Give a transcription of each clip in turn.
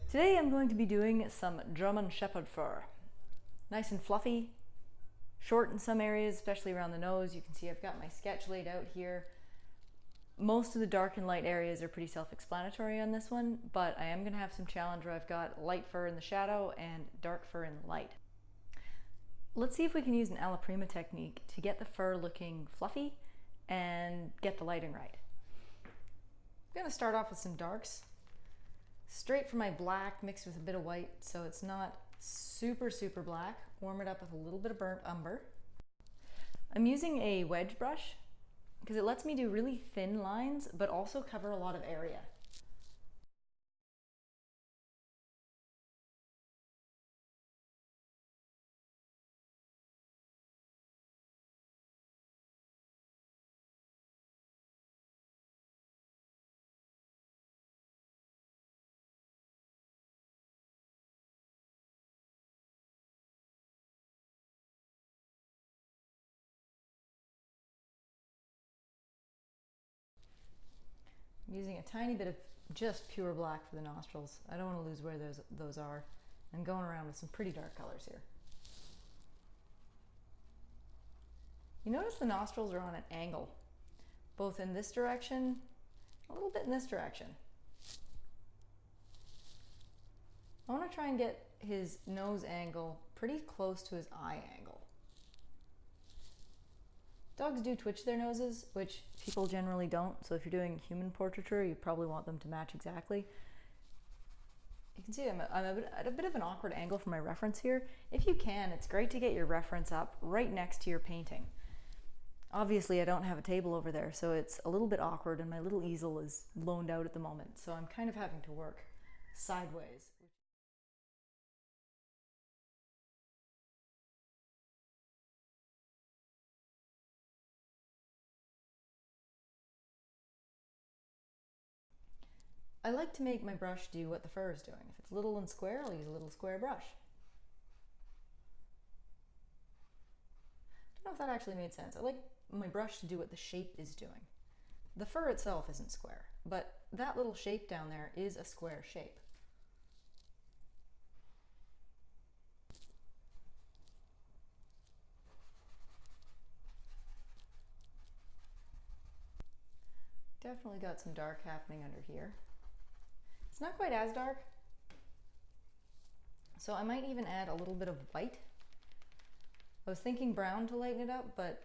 Today I'm going to be doing some German Shepherd fur. Nice and fluffy, short in some areas, especially around the nose. You can see I've got my sketch laid out here. Most of the dark and light areas are pretty self-explanatory on this one, but I am going to have some challenge where I've got light fur in the shadow and dark fur in the light. Let's see if we can use an alla prima technique to get the fur looking fluffy and get the lighting right. I'm going to start off with some darks. Straight from my black mixed with a bit of white, so it's not super black. Warm it up with a little bit of burnt umber. I'm using a wedge brush because it lets me do really thin lines but also cover a lot of area. I'm using a tiny bit of just pure black for the nostrils. I don't want to lose where those are. I'm going around with some pretty dark colors here. You notice the nostrils are on an angle, both in this direction, a little bit in this direction. I want to try and get his nose angle pretty close to his eye angle. Dogs do twitch their noses, which people generally don't, so if you're doing human portraiture, you probably want them to match exactly. You can see I'm at a bit of an awkward angle for my reference here. If you can, it's great to get your reference up right next to your painting. Obviously, I don't have a table over there, so it's a little bit awkward, and my little easel is loaned out at the moment, so I'm kind of having to work sideways. I like to make my brush do what the fur is doing. If it's little and square, I'll use a little square brush. I don't know if that actually made sense. I like my brush to do what the shape is doing. The fur itself isn't square, but that little shape down there is a square shape. Definitely got some dark happening under here. It's not quite as dark, so I might even add a little bit of white. I was thinking brown to lighten it up, but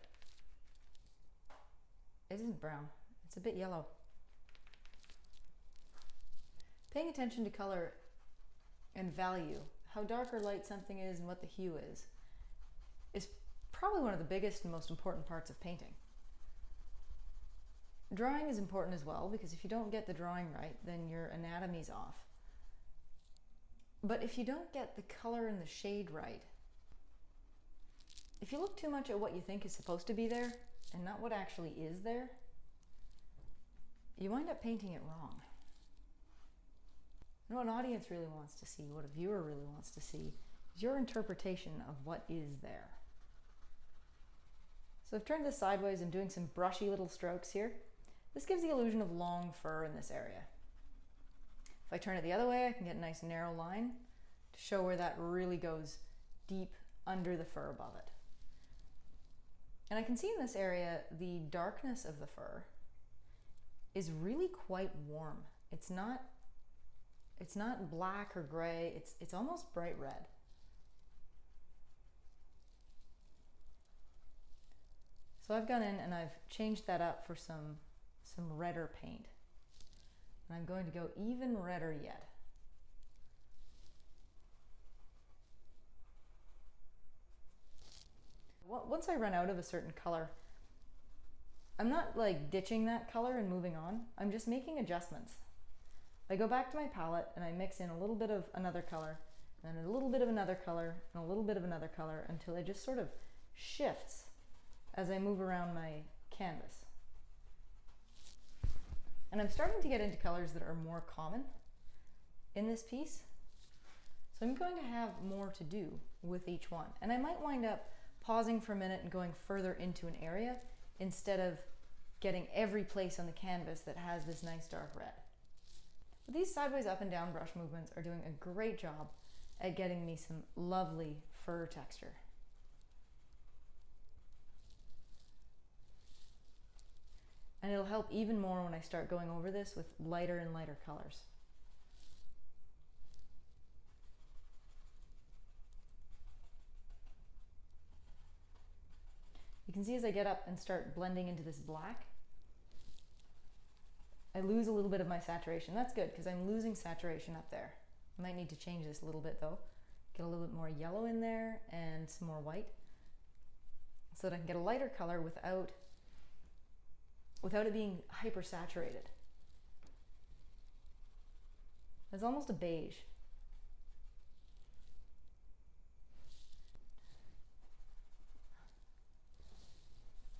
it isn't brown. It's a bit yellow. Paying attention to color and value, how dark or light something is and what the hue is probably one of the biggest and most important parts of painting. Drawing is important as well, because if you don't get the drawing right, then your anatomy's off. But if you don't get the color and the shade right, if you look too much at what you think is supposed to be there and not what actually is there, you wind up painting it wrong. And what an audience really wants to see, what a viewer really wants to see, is your interpretation of what is there. So I've turned this sideways and doing some brushy little strokes here. This gives the illusion of long fur in this area. If I turn it the other way, I can get a nice narrow line to show where that really goes deep under the fur above it. And I can see in this area, the darkness of the fur is really quite warm. It's not black or gray, it's almost bright red. So I've gone in and I've changed that up for some redder paint. And I'm going to go even redder yet. Once I run out of a certain color, I'm not like ditching that color and moving on. I'm just making adjustments. I go back to my palette and I mix in a little bit of another color, and then a little bit of another color, and a little bit of another color, until it just sort of shifts as I move around my canvas. And I'm starting to get into colors that are more common in this piece. So I'm going to have more to do with each one. And I might wind up pausing for a minute and going further into an area instead of getting every place on the canvas that has this nice dark red. But these sideways up and down brush movements are doing a great job at getting me some lovely fur texture. And it'll help even more when I start going over this with lighter and lighter colors. You can see as I get up and start blending into this black, I lose a little bit of my saturation. That's good because I'm losing saturation up there. I might need to change this a little bit though. Get a little bit more yellow in there and some more white so that I can get a lighter color without it being hyper saturated. It's almost a beige.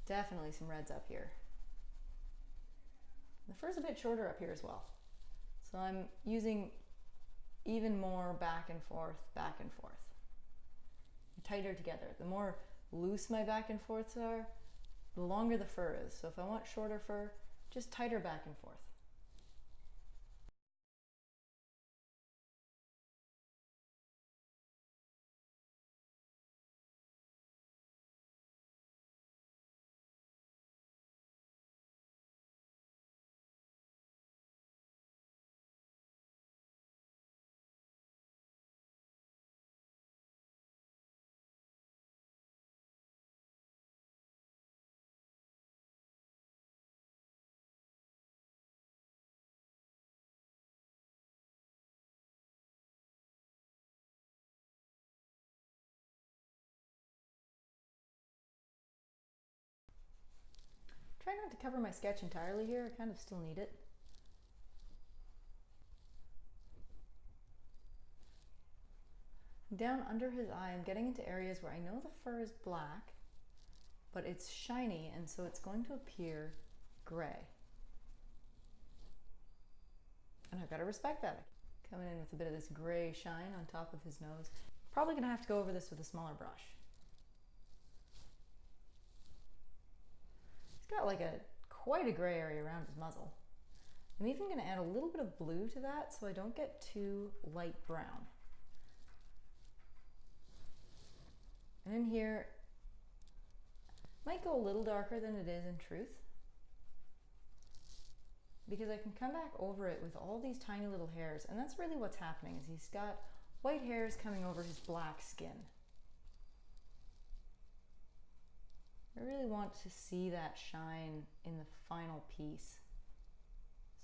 Definitely some reds up here. The fur's a bit shorter up here as well. So I'm using even more back and forth, tighter together. The more loose my back and forths are, the longer the fur is. So if I want shorter fur, just tighter back and forth. Try not to cover my sketch entirely here, I kind of still need it. Down under his eye, I'm getting into areas where I know the fur is black, but it's shiny and so it's going to appear gray. And I've got to respect that. Coming in with a bit of this gray shine on top of his nose. Probably going to have to go over this with a smaller brush. Got like quite a gray area around his muzzle. I'm even going to add a little bit of blue to that so I don't get too light brown. And in here, might go a little darker than it is in truth, because I can come back over it with all these tiny little hairs, and that's really what's happening. Is he's got white hairs coming over his black skin. I really want to see that shine in the final piece.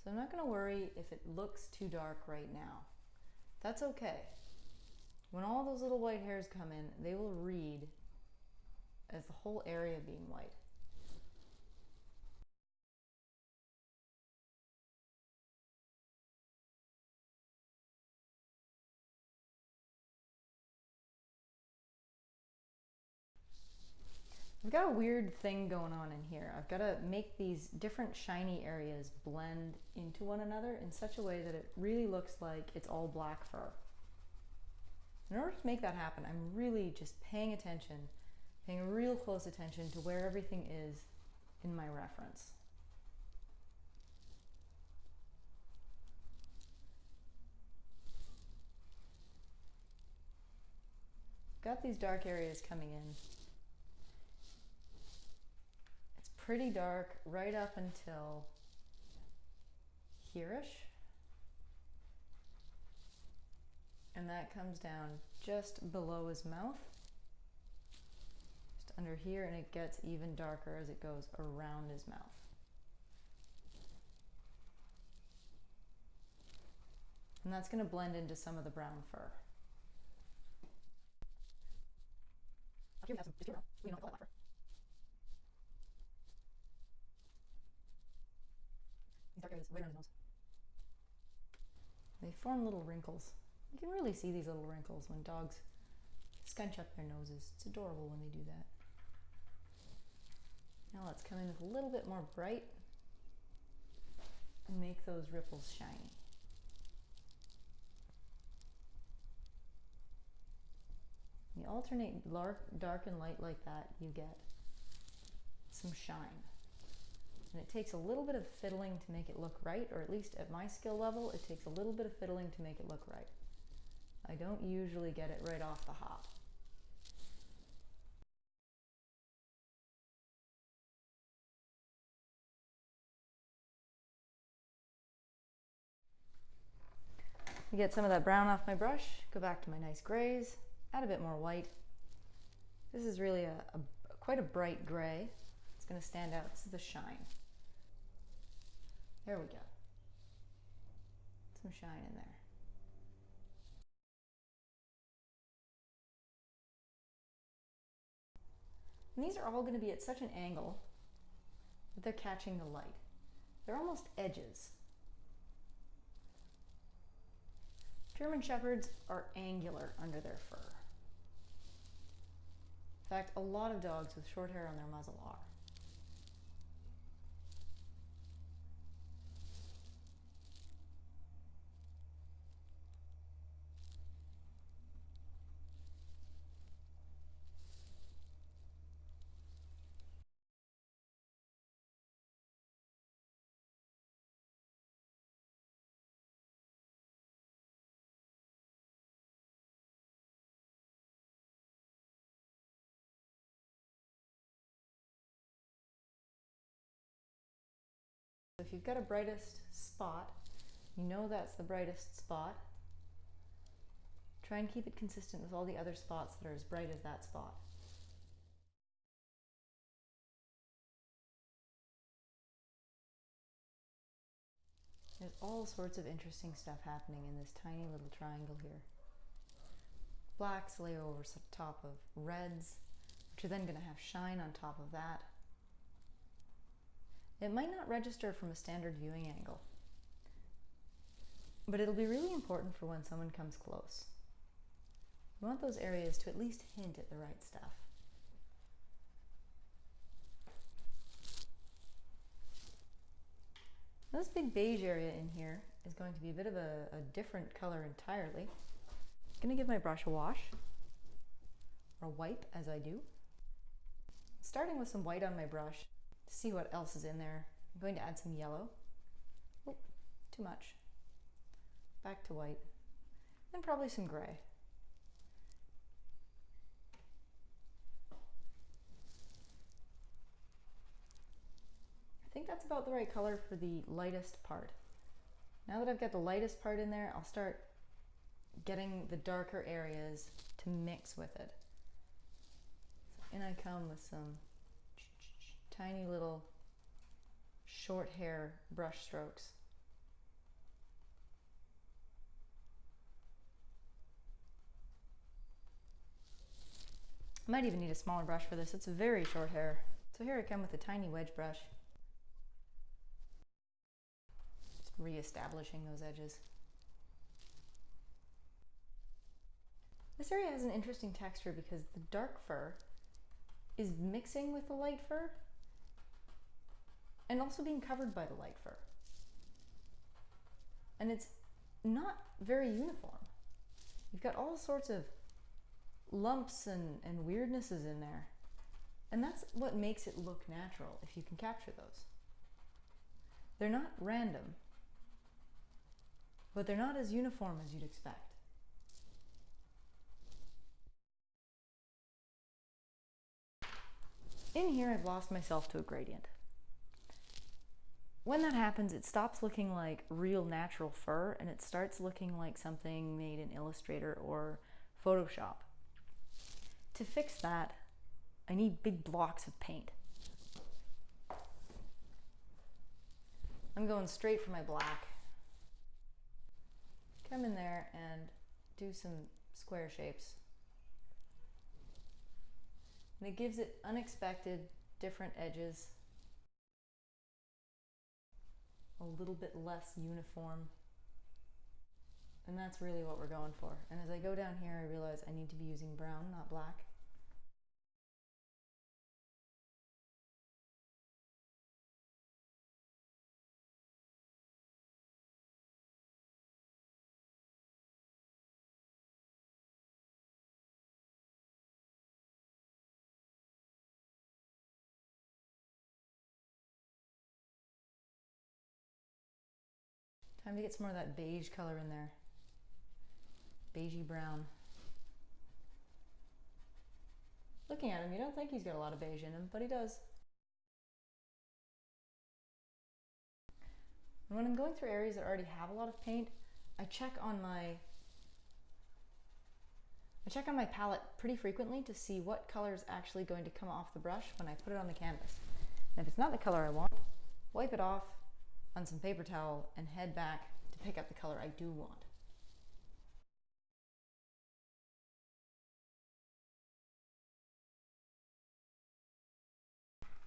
So I'm not going to worry if it looks too dark right now. That's okay. When all those little white hairs come in, they will read as the whole area being white. I've got a weird thing going on in here. I've got to make these different shiny areas blend into one another in such a way that it really looks like it's all black fur. In order to make that happen, I'm really just paying attention, paying real close attention to where everything is in my reference. Got these dark areas coming in. Pretty dark right up until here-ish. And that comes down just below his mouth, just under here, and it gets even darker as it goes around his mouth. And that's going to blend into some of the brown fur. Here we have some just here, we don't call it black fur. Dark areas right around his nose. They form little wrinkles. You can really see these little wrinkles when dogs scunch up their noses. It's adorable when they do that. Now let's come in with a little bit more bright and make those ripples shiny. You alternate dark and light like that, you get some shine. And it takes a little bit of fiddling to make it look right, or at least at my skill level, it takes a little bit of fiddling to make it look right. I don't usually get it right off the hop. Get some of that brown off my brush, go back to my nice grays, add a bit more white. This is really quite a bright gray. It's going to stand out. This is the shine. There we go. Some shine in there. And these are all going to be at such an angle that they're catching the light. They're almost edges. German Shepherds are angular under their fur. In fact, a lot of dogs with short hair on their muzzle are. If you've got a brightest spot, you know that's the brightest spot. Try and keep it consistent with all the other spots that are as bright as that spot. There's all sorts of interesting stuff happening in this tiny little triangle here. Blacks lay over top of reds, which are then going to have shine on top of that. It might not register from a standard viewing angle, but it'll be really important for when someone comes close. You want those areas to at least hint at the right stuff. This big beige area in here is going to be a bit of a different color entirely. I'm going to give my brush a wash, or a wipe as I do. Starting with some white on my brush to see what else is in there. I'm going to add some yellow. Oh, too much. Back to white. Then probably some gray. I think that's about the right color for the lightest part. Now that I've got the lightest part in there, I'll start getting the darker areas to mix with it. So in I come with some tiny little short hair brush strokes. I might even need a smaller brush for this. It's very short hair. So here I come with a tiny wedge brush. Just re-establishing those edges. This area has an interesting texture because the dark fur is mixing with the light fur and also being covered by the light fur. And it's not very uniform. You've got all sorts of lumps and weirdnesses in there. And that's what makes it look natural, if you can capture those. They're not random, but they're not as uniform as you'd expect. In here, I've lost myself to a gradient. When that happens, it stops looking like real natural fur and it starts looking like something made in Illustrator or Photoshop. To fix that, I need big blocks of paint. I'm going straight for my black. Come in there and do some square shapes. And it gives it unexpected, different edges. A little bit less uniform. And that's really what we're going for. And as I go down here, I realize I need to be using brown, not black. Time to get some more of that beige color in there. Beigey brown. Looking at him, you don't think he's got a lot of beige in him, but he does. And when I'm going through areas that already have a lot of paint, I check on my palette pretty frequently to see what color is actually going to come off the brush when I put it on the canvas. And if it's not the color I want, wipe it off on some paper towel and head back to pick up the color I do want.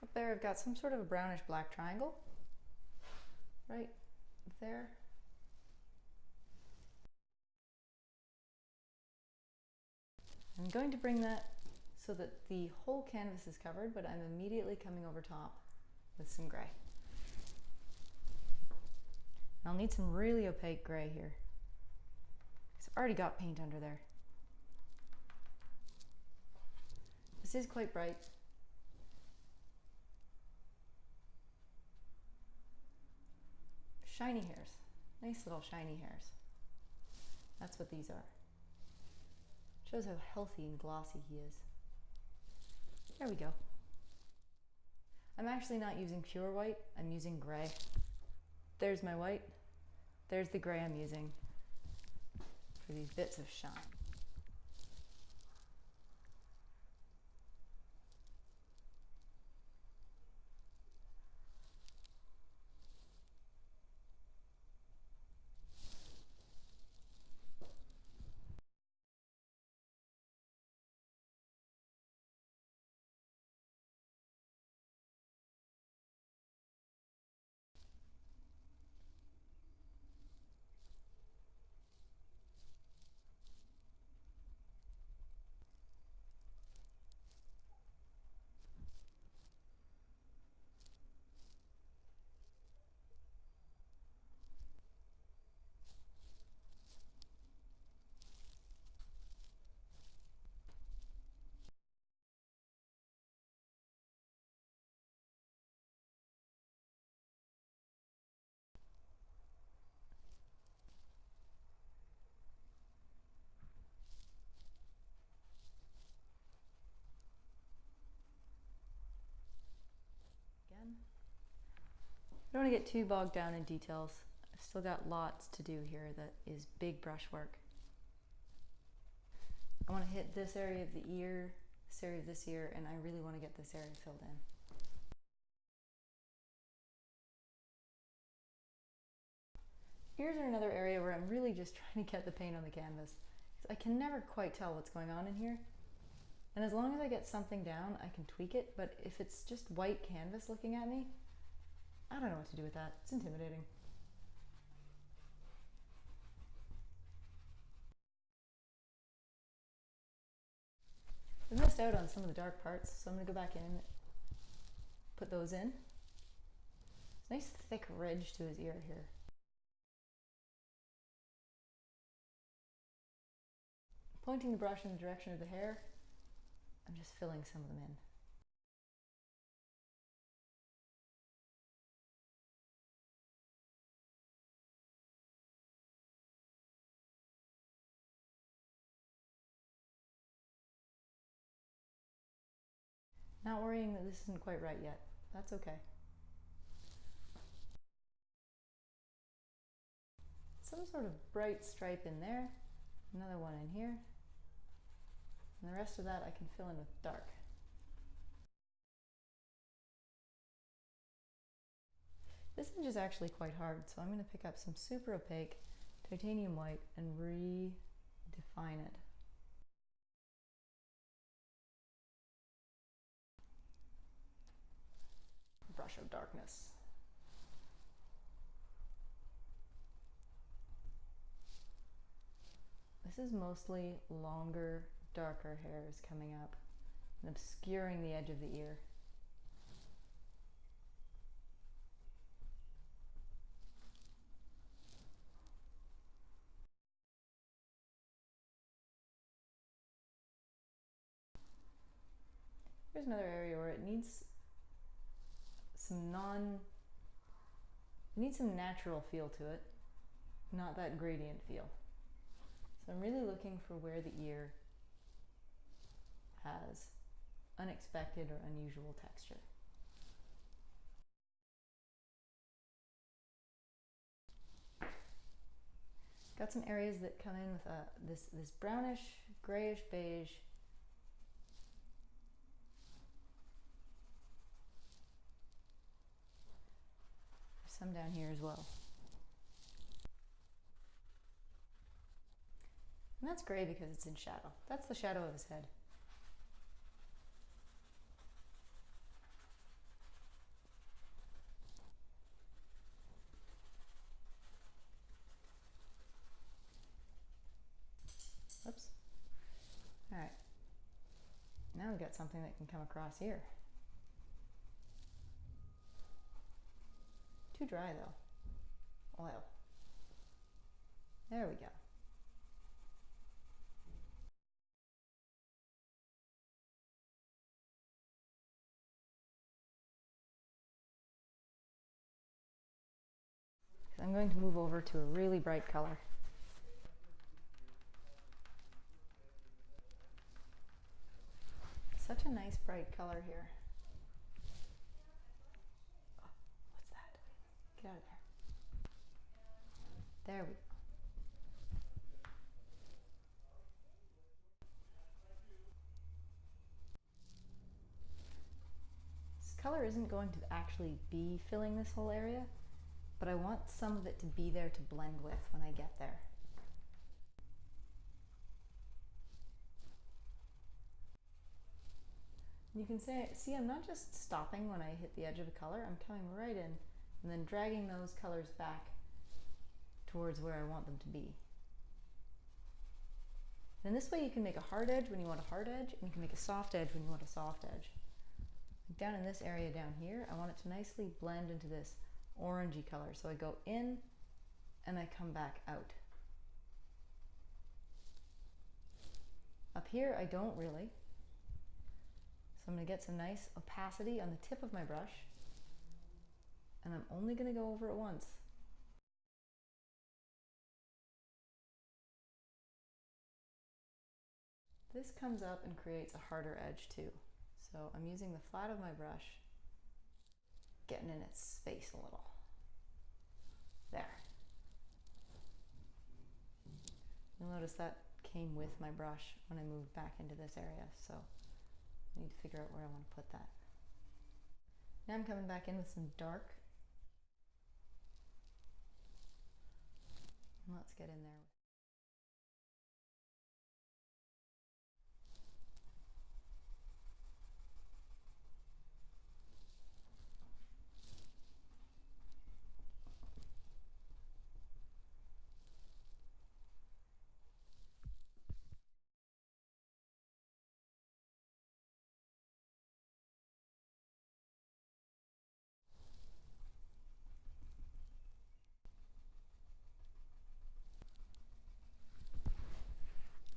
Up there I've got some sort of a brownish black triangle right there. I'm going to bring that so that the whole canvas is covered, but I'm immediately coming over top with some gray. I'll need some really opaque gray here, because I've already got paint under there. This is quite bright. Shiny hairs, nice little shiny hairs. That's what these are. Shows how healthy and glossy he is. There we go. I'm actually not using pure white, I'm using gray. There's my white, there's the gray I'm using for these bits of shine. I don't want to get too bogged down in details. I've still got lots to do here that is big brush work. I want to hit this area of the ear, this area of this ear, and I really want to get this area filled in. Ears are another area where I'm really just trying to get the paint on the canvas. I can never quite tell what's going on in here. And as long as I get something down, I can tweak it, but if it's just white canvas looking at me, I don't know what to do with that. It's intimidating. I missed out on some of the dark parts, so I'm going to go back in and put those in. Nice thick ridge to his ear here. Pointing the brush in the direction of the hair, I'm just filling some of them in. Not worrying that this isn't quite right yet. That's okay. Some sort of bright stripe in there, another one in here, and the rest of that I can fill in with dark. This image is actually quite hard, so I'm going to pick up some super opaque titanium white and redefine it. Brush of darkness. This is mostly longer, darker hairs coming up and obscuring the edge of the ear. Here's another area where it needs some natural feel to it. not that gradient feel. So I'm really looking for where the ear has unexpected or unusual texture. Got some areas that come in with this brownish, grayish beige. There's some down here as well. And that's gray because it's in shadow. That's the shadow of his head. Oops. All right. Now we've got something that can come across here. Too dry though. Oil. There we go. I'm going to move over to a really bright color. Such a nice bright color here. Oh, what's that? Get out of there. There we go. This color isn't going to actually be filling this whole area, but I want some of it to be there to blend with when I get there. You can see I'm not just stopping when I hit the edge of a color, I'm coming right in and then dragging those colors back towards where I want them to be. And this way you can make a hard edge when you want a hard edge, and you can make a soft edge when you want a soft edge. Like down in this area down here, I want it to nicely blend into this orangey color. So I go in and I come back out. Up here I don't really. So I'm going to get some nice opacity on the tip of my brush, and I'm only going to go over it once. This comes up and creates a harder edge too. So I'm using the flat of my brush, getting in its space a little. There. You'll notice that came with my brush when I moved back into this area. So I need to figure out where I want to put that. Now I'm coming back in with some dark. And let's get in there.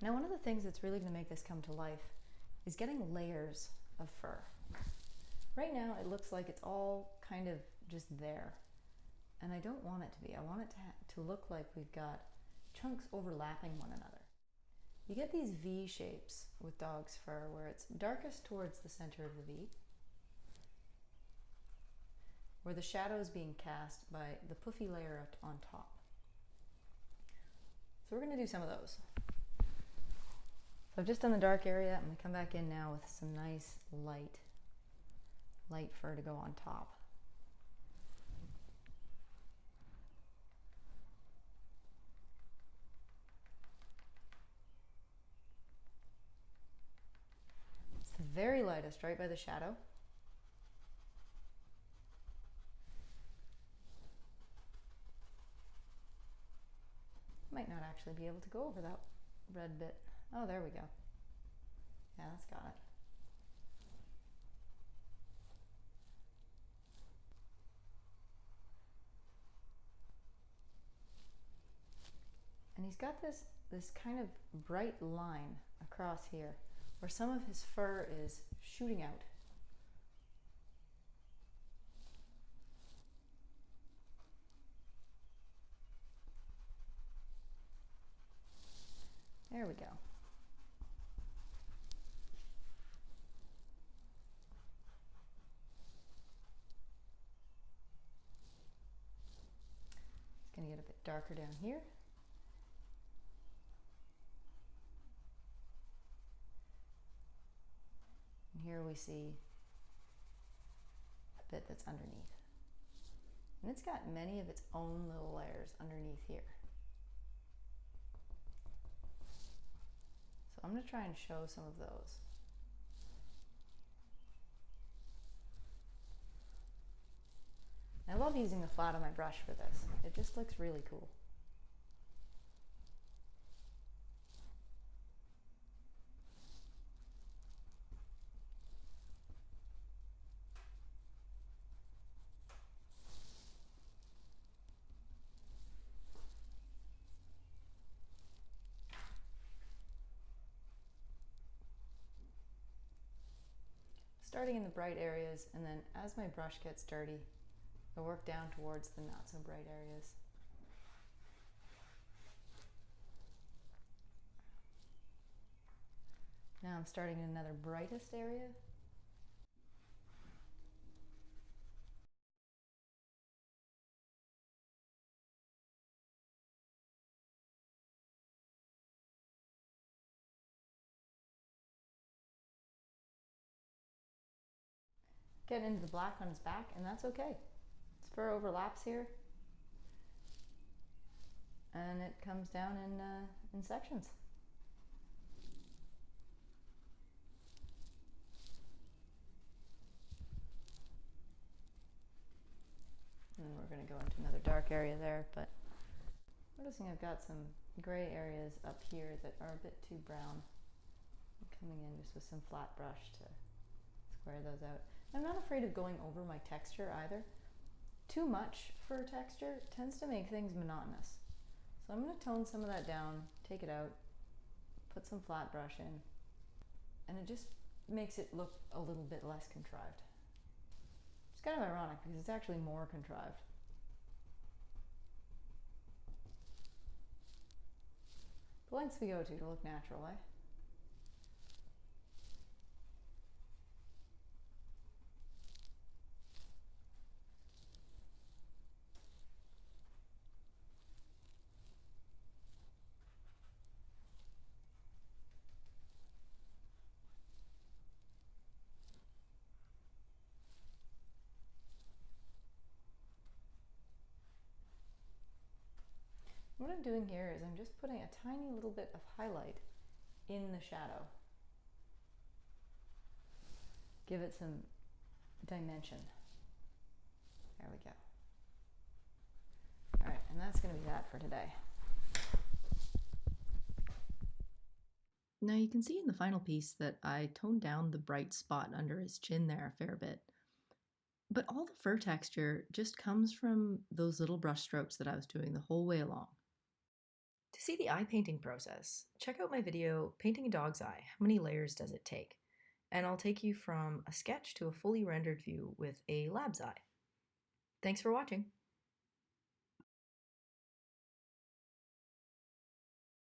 Now, one of the things that's really going to make this come to life is getting layers of fur. Right now, it looks like it's all kind of just there, and I don't want it to be. I want it to look like we've got chunks overlapping one another. You get these V shapes with dog's fur where it's darkest towards the center of the V, where the shadow is being cast by the puffy layer on top. So we're going to do some of those. So I've just done the dark area. I'm going to come back in now with some nice light fur to go on top. It's the very lightest right by the shadow. Might not actually be able to go over that red bit. Oh, there we go. Yeah, that's got it. And he's got this kind of bright line across here where some of his fur is shooting out. There we go. It's going to get a bit darker down here. And here we see a bit that's underneath. And it's got many of its own little layers underneath here. So I'm going to try and show some of those. I love using the flat of my brush for this. It just looks really cool. Starting in the bright areas, and then as my brush gets dirty, I work down towards the not so bright areas. Now I'm starting in another brightest area. Getting into the black on his back, and that's okay. His fur overlaps here, and it comes down in sections. And we're going to go into another dark area there, but noticing I've got some gray areas up here that are a bit too brown. I'm coming in just with some flat brush to square those out. I'm not afraid of going over my texture either. Too much for texture tends to make things monotonous. So I'm going to tone some of that down, take it out, put some flat brush in, and it just makes it look a little bit less contrived. It's kind of ironic because it's actually more contrived. The lengths we go to look natural, eh? What I'm doing here is I'm just putting a tiny little bit of highlight in the shadow. Give it some dimension. There we go. All right, and that's going to be that for today. Now you can see in the final piece that I toned down the bright spot under his chin there a fair bit. But all the fur texture just comes from those little brush strokes that I was doing the whole way along. To see the eye painting process, check out my video, Painting a Dog's Eye, How Many Layers Does It Take? And I'll take you from a sketch to a fully rendered view with a lab's eye. Thanks for watching.